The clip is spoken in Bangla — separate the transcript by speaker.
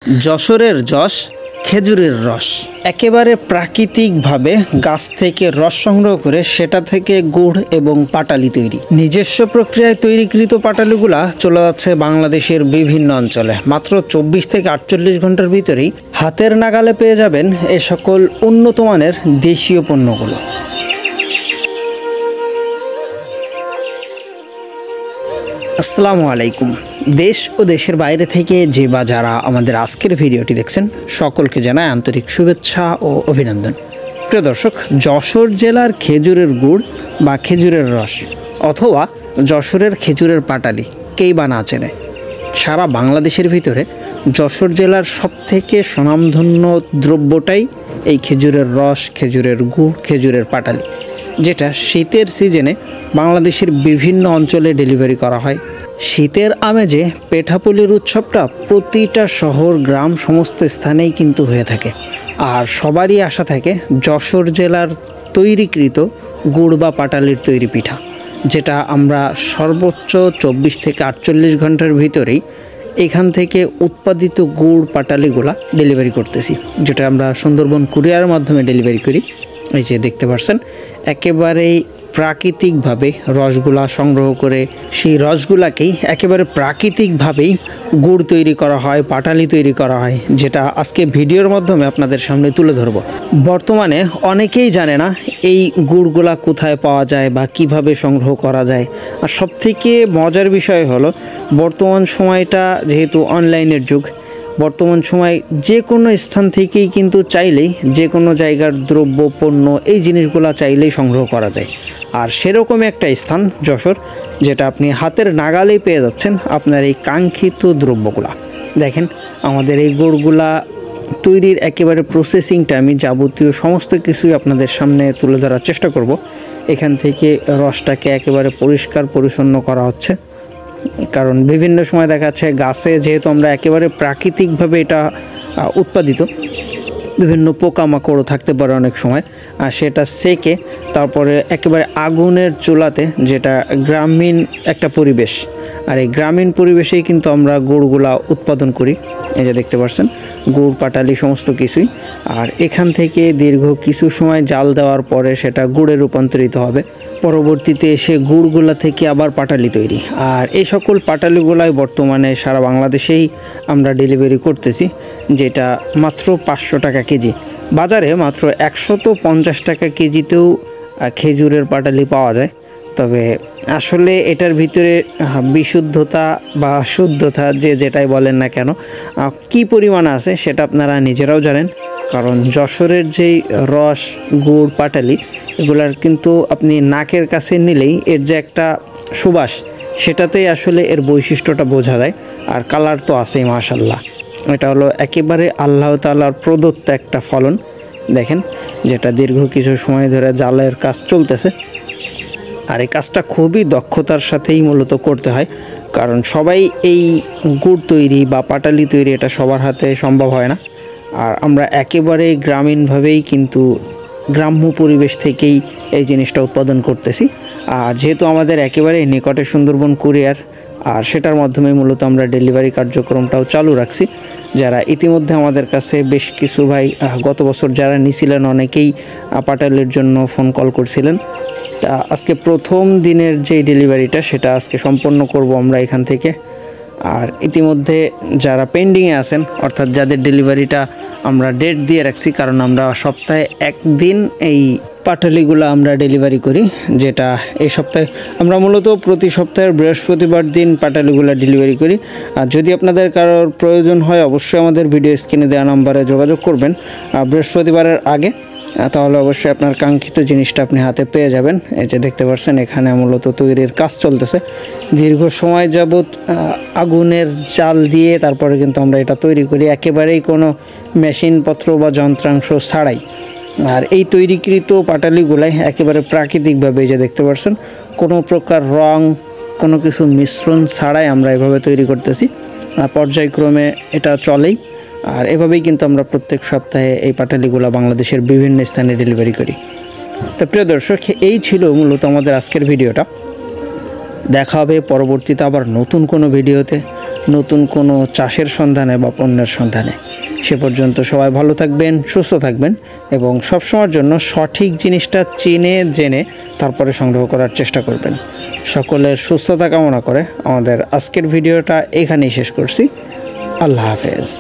Speaker 1: যশোরের যশ খেজুরের রস একেবারে প্রাকৃতিকভাবে গাছ থেকে রস সংগ্রহ করে সেটা থেকে গুড় এবং পাটালি তৈরি। নিজস্ব প্রক্রিয়ায় তৈরিকৃত পাটালিগুলা চলে যাচ্ছে বাংলাদেশের বিভিন্ন অঞ্চলে। মাত্র 24 থেকে 48 ঘন্টার ভিতরেই হাতের নাগালে পেয়ে যাবেন এ সকল উন্নত মানের দেশীয় পণ্যগুলো। আসসালামু আলাইকুম। দেশ ও দেশের বাইরে থেকে যে বা যারা আমাদের আজকের ভিডিওটি দেখছেন সকলকে জানাই আন্তরিক শুভেচ্ছা ও অভিনন্দন। প্রিয় দর্শক, যশোর জেলার খেজুরের গুড় বা খেজুরের রস অথবা যশোরের খেজুরের পাটালি কেই বা না চেনে। সারা বাংলাদেশের ভিতরে যশোর জেলার সবথেকে স্বনামধন্য দ্রব্যটাই এই খেজুরের রস, খেজুরের গুড়, খেজুরের পাটালি, যেটা শীতের সিজনে বাংলাদেশের বিভিন্ন অঞ্চলে ডেলিভারি করা হয়। শীতের আমেজে পেঠাপুলির উৎসবটা প্রতিটা শহর গ্রাম সমস্ত স্থানেই কিন্তু হয়ে থাকে। আর সবারই আশা থাকে যশোর জেলার তৈরিকৃত গুড় বা পাটালির তৈরি পিঠা, যেটা আমরা সর্বোচ্চ 24 থেকে 48 ঘন্টার ভিতরেই এখান থেকে উৎপাদিত গুড় পাটালিগুলা ডেলিভারি করতেছি, যেটা আমরা সুন্দরবন কুরিয়ারের মাধ্যমে ডেলিভারি করি। এই যে দেখতে পাচ্ছেন, একেবারেই প্রাকৃতিকভাবে রসগুলা সংগ্রহ করে সেই রসগুলাকেই একেবারে প্রাকৃতিকভাবেই গুড় তৈরি করা হয়, পাটালি তৈরি করা হয়, যেটা আজকে ভিডিওর মাধ্যমে আপনাদের সামনে তুলে ধরব। বর্তমানে অনেকেই জানে না এই গুড়গুলা কোথায় পাওয়া যায় বা কিভাবে সংগ্রহ করা যায়। আর সবথেকে মজার বিষয় হলো, বর্তমান সময়টা যেহেতু অনলাইনের যুগ, বর্তমান সময় যে কোনো স্থান থেকেই কিন্তু চাইলেই যে কোনো জায়গার দ্রব্য পণ্য এই জিনিসগুলো চাইলেই সংগ্রহ করা যায়। আর সেরকম একটা স্থান যশোর, যেটা আপনি হাতের নাগালেই পেয়ে যাচ্ছেন আপনার এই কাঙ্ক্ষিত দ্রব্যগুলা। দেখেন, আমাদের এই গুড়গুলা তৈরির একেবারে প্রসেসিংটা আমি যাবতীয় সমস্ত কিছুই আপনাদের সামনে তুলে ধরার চেষ্টা করব। এখান থেকে রসটাকে একেবারে পরিষ্কার পরিচ্ছন্ন করা হচ্ছে, কারণ বিভিন্ন সময় দেখা যাচ্ছে গাছে যেহেতু আমরা একেবারে প্রাকৃতিকভাবে এটা উৎপাদিত, বিভিন্ন পোকামাকড়ও থাকতে পারে অনেক সময়, আর সেটা সেকে তারপরে একেবারে আগুনের চুলাতে, যেটা গ্রামীণ একটা পরিবেশ, আর এই গ্রামীণ পরিবেশেই কিন্তু আমরা গুড়গুলা উৎপাদন করি। এই যে দেখতে পাচ্ছেন, গুড় পাটালি সমস্ত কিছুই। আর এখান থেকে দীর্ঘ কিছু সময় জাল দেওয়ার পরে সেটা গুড়ে রূপান্তরিত হবে। পরবর্তীতে এসে গুড়গুলা থেকে আবার পাটালি তৈরি। আর এই সকল পাটালিগুলাই বর্তমানে সারা বাংলাদেশেই আমরা ডেলিভারি করতেছি, যেটা মাত্র 500 টাকা কেজি। বাজারে মাত্র 150 টাকা কেজিতেও খেজুরের পাটালি পাওয়া যায়। তবে আসলে এটার ভিতরে বিশুদ্ধতা বা শুদ্ধতা যে যেটাই বলেন না কেন, কি পরিমাণে আছে সেটা আপনারা নিজেরাও জানেন। কারণ যশোরের যেই রস, গুড়, পাটালি এগুলার কিন্তু আপনি নাকের কাছে নিলেই এর যে একটা সুবাস, সেটাতেই আসলে এর বৈশিষ্ট্যটা বোঝা যায়। আর কালার তো আছেই মাশাআল্লাহ। এটা হলো একেবারে আল্লাহ তাআলার প্রদত্ত একটা ফলন। দেখেন, যেটা দীর্ঘ কিছু সময় ধরে জালের কাজ চলতেছে। আর এই কাজটা খুবই দক্ষতার সাথেই মূলত করতে হয়, কারণ সবাই এই গুড় তৈরি বা পাটালি তৈরি এটা সবার হাতে সম্ভব হয় না। আর আমরা একেবারে গ্রামীণভাবেই কিন্তু গ্রাম্য পরিবেশ থেকেই এই জিনিসটা উৎপাদন করতেছি। আর যেহেতু আমাদের একেবারে নিকটে সুন্দরবন কুরিয়ার, আর সেটার মাধ্যমে মূলত আমরা ডেলিভারি কার্যক্রমটাও চালু রাখছি। যারা ইতিমধ্যে আমাদের কাছে বেশ কিছু ভাই গত বছর যারা নিয়েছিলেন, অনেকেই পাটালির জন্য ফোন কল করছিলেন। আজকে প্রথম দিনের যে ডেলিভারিটা সেটা আজকে সম্পন্ন করব আমরা এখান থেকে। আর ইতিমধ্যে যারা পেন্ডিংয়ে আছেন, অর্থাৎ যাদের ডেলিভারিটা আমরা ডেট দিয়ে রাখছি, কারণ আমরা সপ্তাহে একদিন এই পাটালিগুলো আমরা ডেলিভারি করি, যেটা এই সপ্তাহে আমরা মূলত প্রতি সপ্তাহের বৃহস্পতিবার দিন পাটালিগুলো ডেলিভারি করি। আর যদি আপনাদের কারোর প্রয়োজন হয় অবশ্যই আমাদের ভিডিও স্ক্রিনে দেওয়া নাম্বারে যোগাযোগ করবেন বৃহস্পতিবারের আগে, তাহলে অবশ্যই আপনার কাঙ্ক্ষিত জিনিসটা আপনি হাতে পেয়ে যাবেন। এই যে দেখতে পাচ্ছেন, এখানে মূলত তৈরির কাজ চলতেছে। দীর্ঘ সময় যাবৎ আগুনের জাল দিয়ে তারপরে কিন্তু আমরা এটা তৈরি করি, একেবারেই কোনো মেশিনপত্র বা যন্ত্রাংশ ছাড়াই। আর এই তৈরিকৃত পাটালিগুলাই একেবারে প্রাকৃতিকভাবে, এই যে দেখতে পাচ্ছেন, কোনো প্রকার রং, কোনো কিছু মিশ্রণ ছাড়াই আমরা এভাবে তৈরি করতেছি। পর্যায়ক্রমে এটা চলেই। আর এভাবেই কিন্তু আমরা প্রত্যেক সপ্তাহে এই পাটালিগুলো বাংলাদেশের বিভিন্ন স্থানে ডেলিভারি করি। তো প্রিয় দর্শক, এই ছিল মূলত আমাদের আজকের ভিডিওটা। দেখা হবে পরবর্তীতে আবার নতুন কোনো ভিডিওতে, নতুন কোনো চাষের সন্ধানে বা পণ্যের সন্ধানে। সে পর্যন্ত সবাই ভালো থাকবেন, সুস্থ থাকবেন এবং সবসময়ের জন্য সঠিক জিনিসটা চিনে জেনে তারপরে সংগ্রহ করার চেষ্টা করবেন। সকলের সুস্থতা কামনা করে আমাদের আজকের ভিডিওটা এখানেই শেষ করছি। আল্লাহ হাফেজ।